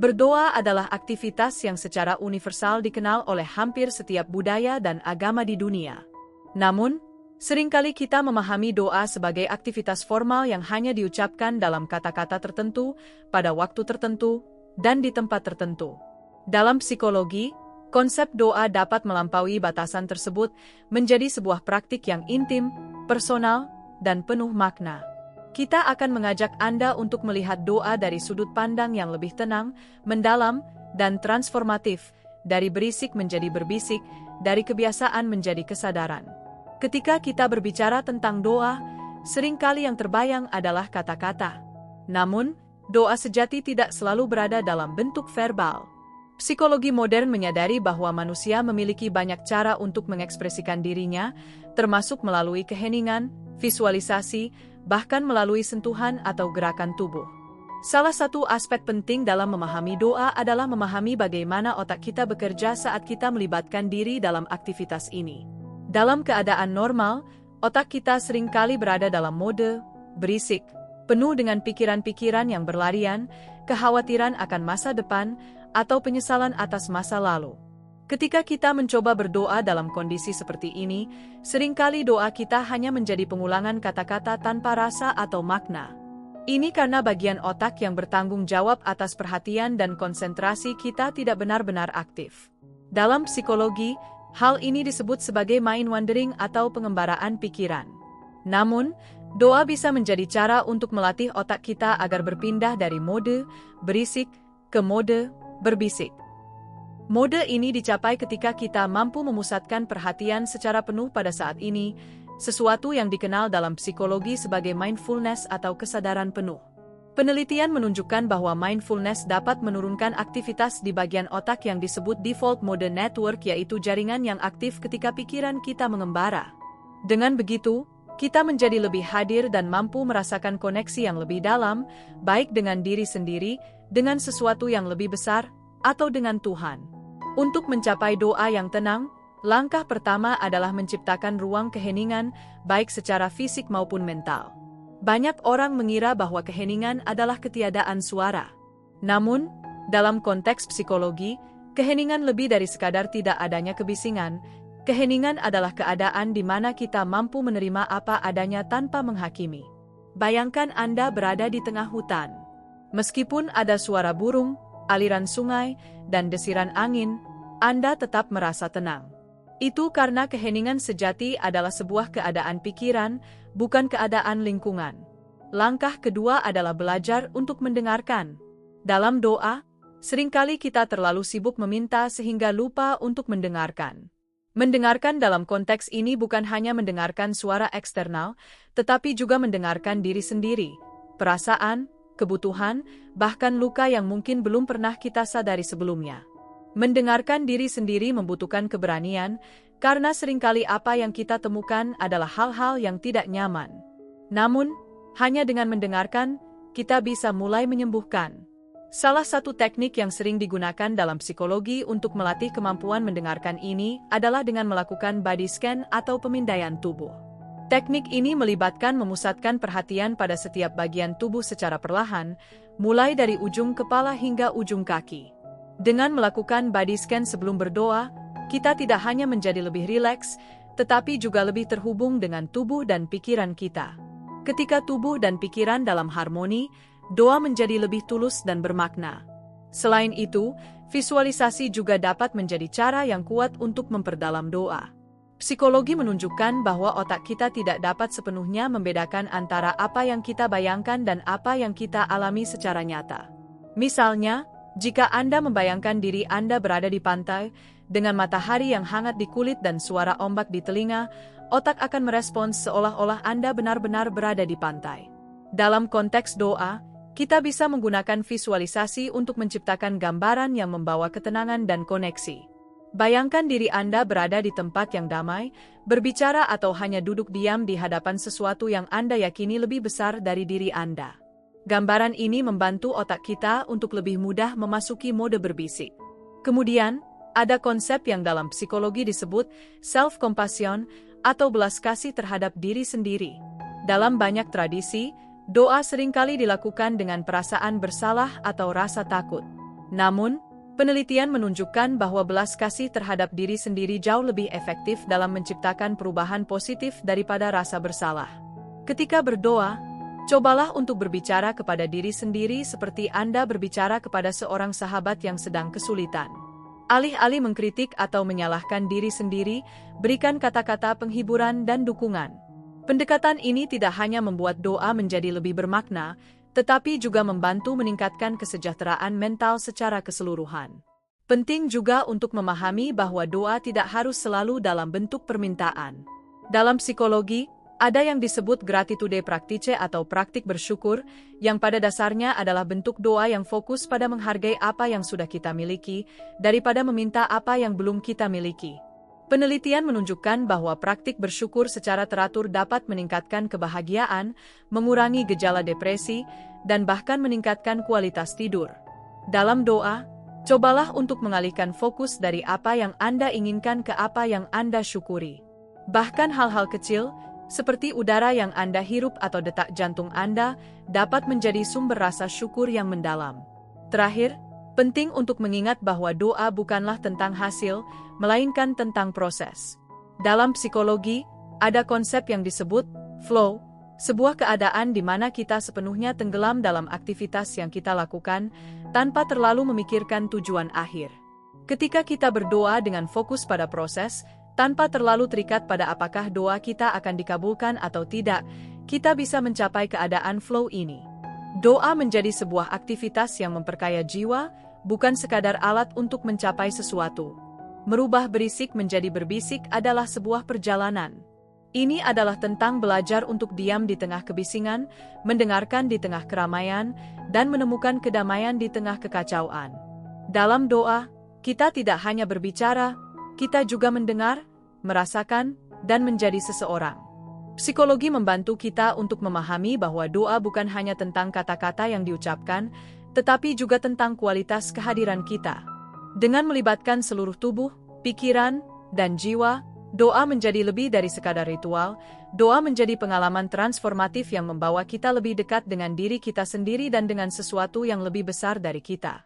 Berdoa adalah aktivitas yang secara universal dikenal oleh hampir setiap budaya dan agama di dunia. Namun, seringkali kita memahami doa sebagai aktivitas formal yang hanya diucapkan dalam kata-kata tertentu, pada waktu tertentu, dan di tempat tertentu. Dalam psikologi, konsep doa dapat melampaui batasan tersebut menjadi sebuah praktik yang intim, personal, dan penuh makna. Kita akan mengajak Anda untuk melihat doa dari sudut pandang yang lebih tenang, mendalam, dan transformatif, dari berisik menjadi berbisik, dari kebiasaan menjadi kesadaran. Ketika kita berbicara tentang doa, seringkali yang terbayang adalah kata-kata. Namun, doa sejati tidak selalu berada dalam bentuk verbal. Psikologi modern menyadari bahwa manusia memiliki banyak cara untuk mengekspresikan dirinya, termasuk melalui keheningan, visualisasi, bahkan melalui sentuhan atau gerakan tubuh. Salah satu aspek penting dalam memahami doa adalah memahami bagaimana otak kita bekerja saat kita melibatkan diri dalam aktivitas ini. Dalam keadaan normal, otak kita seringkali berada dalam mode berisik, penuh dengan pikiran-pikiran yang berlarian, kekhawatiran akan masa depan, atau penyesalan atas masa lalu. Ketika kita mencoba berdoa dalam kondisi seperti ini, seringkali doa kita hanya menjadi pengulangan kata-kata tanpa rasa atau makna. Ini karena bagian otak yang bertanggung jawab atas perhatian dan konsentrasi kita tidak benar-benar aktif. Dalam psikologi, hal ini disebut sebagai mind wandering atau pengembaraan pikiran. Namun, doa bisa menjadi cara untuk melatih otak kita agar berpindah dari mode berisik ke mode berbisik. Mode ini dicapai ketika kita mampu memusatkan perhatian secara penuh pada saat ini, sesuatu yang dikenal dalam psikologi sebagai mindfulness atau kesadaran penuh. Penelitian menunjukkan bahwa mindfulness dapat menurunkan aktivitas di bagian otak yang disebut default mode network, yaitu jaringan yang aktif ketika pikiran kita mengembara. Dengan begitu, kita menjadi lebih hadir dan mampu merasakan koneksi yang lebih dalam, baik dengan diri sendiri, dengan sesuatu yang lebih besar, atau dengan Tuhan. Untuk mencapai doa yang tenang, langkah pertama adalah menciptakan ruang keheningan, baik secara fisik maupun mental. Banyak orang mengira bahwa keheningan adalah ketiadaan suara. Namun, dalam konteks psikologi, keheningan lebih dari sekadar tidak adanya kebisingan. Keheningan adalah keadaan di mana kita mampu menerima apa adanya tanpa menghakimi. Bayangkan Anda berada di tengah hutan. Meskipun ada suara burung, aliran sungai, dan desiran angin, Anda tetap merasa tenang. Itu karena keheningan sejati adalah sebuah keadaan pikiran, bukan keadaan lingkungan. Langkah kedua adalah belajar untuk mendengarkan. Dalam doa, seringkali kita terlalu sibuk meminta sehingga lupa untuk mendengarkan. Mendengarkan dalam konteks ini bukan hanya mendengarkan suara eksternal, tetapi juga mendengarkan diri sendiri, perasaan, kebutuhan, bahkan luka yang mungkin belum pernah kita sadari sebelumnya. Mendengarkan diri sendiri membutuhkan keberanian, karena seringkali apa yang kita temukan adalah hal-hal yang tidak nyaman. Namun, hanya dengan mendengarkan, kita bisa mulai menyembuhkan. Salah satu teknik yang sering digunakan dalam psikologi untuk melatih kemampuan mendengarkan ini adalah dengan melakukan body scan atau pemindaian tubuh. Teknik ini melibatkan memusatkan perhatian pada setiap bagian tubuh secara perlahan, mulai dari ujung kepala hingga ujung kaki. Dengan melakukan body scan sebelum berdoa, kita tidak hanya menjadi lebih rileks, tetapi juga lebih terhubung dengan tubuh dan pikiran kita. Ketika tubuh dan pikiran dalam harmoni, doa menjadi lebih tulus dan bermakna. Selain itu, visualisasi juga dapat menjadi cara yang kuat untuk memperdalam doa. Psikologi menunjukkan bahwa otak kita tidak dapat sepenuhnya membedakan antara apa yang kita bayangkan dan apa yang kita alami secara nyata. Misalnya, jika Anda membayangkan diri Anda berada di pantai, dengan matahari yang hangat di kulit dan suara ombak di telinga, otak akan merespons seolah-olah Anda benar-benar berada di pantai. Dalam konteks doa, kita bisa menggunakan visualisasi untuk menciptakan gambaran yang membawa ketenangan dan koneksi. Bayangkan diri Anda berada di tempat yang damai, berbicara atau hanya duduk diam di hadapan sesuatu yang Anda yakini lebih besar dari diri Anda. Gambaran ini membantu otak kita untuk lebih mudah memasuki mode berbisik. Kemudian, ada konsep yang dalam psikologi disebut self-compassion atau belas kasih terhadap diri sendiri. Dalam banyak tradisi, doa seringkali dilakukan dengan perasaan bersalah atau rasa takut. Namun, penelitian menunjukkan bahwa belas kasih terhadap diri sendiri jauh lebih efektif dalam menciptakan perubahan positif daripada rasa bersalah. Ketika berdoa, cobalah untuk berbicara kepada diri sendiri seperti Anda berbicara kepada seorang sahabat yang sedang kesulitan. Alih-alih mengkritik atau menyalahkan diri sendiri, berikan kata-kata penghiburan dan dukungan. Pendekatan ini tidak hanya membuat doa menjadi lebih bermakna, tetapi juga membantu meningkatkan kesejahteraan mental secara keseluruhan. Penting juga untuk memahami bahwa doa tidak harus selalu dalam bentuk permintaan. Dalam psikologi, ada yang disebut gratitude practice atau praktik bersyukur, yang pada dasarnya adalah bentuk doa yang fokus pada menghargai apa yang sudah kita miliki, daripada meminta apa yang belum kita miliki. Penelitian menunjukkan bahwa praktik bersyukur secara teratur dapat meningkatkan kebahagiaan, mengurangi gejala depresi, dan bahkan meningkatkan kualitas tidur. Dalam doa, cobalah untuk mengalihkan fokus dari apa yang Anda inginkan ke apa yang Anda syukuri. Bahkan hal-hal kecil, seperti udara yang Anda hirup atau detak jantung Anda, dapat menjadi sumber rasa syukur yang mendalam. Terakhir, penting untuk mengingat bahwa doa bukanlah tentang hasil, melainkan tentang proses. Dalam psikologi, ada konsep yang disebut flow, sebuah keadaan di mana kita sepenuhnya tenggelam dalam aktivitas yang kita lakukan, tanpa terlalu memikirkan tujuan akhir. Ketika kita berdoa dengan fokus pada proses, tanpa terlalu terikat pada apakah doa kita akan dikabulkan atau tidak, kita bisa mencapai keadaan flow ini. Doa menjadi sebuah aktivitas yang memperkaya jiwa, bukan sekadar alat untuk mencapai sesuatu. Merubah berisik menjadi berbisik adalah sebuah perjalanan. Ini adalah tentang belajar untuk diam di tengah kebisingan, mendengarkan di tengah keramaian, dan menemukan kedamaian di tengah kekacauan. Dalam doa, kita tidak hanya berbicara, kita juga mendengar, merasakan, dan menjadi seseorang. Psikologi membantu kita untuk memahami bahwa doa bukan hanya tentang kata-kata yang diucapkan, tetapi juga tentang kualitas kehadiran kita. Dengan melibatkan seluruh tubuh, pikiran, dan jiwa, doa menjadi lebih dari sekadar ritual. Doa menjadi pengalaman transformatif yang membawa kita lebih dekat dengan diri kita sendiri dan dengan sesuatu yang lebih besar dari kita.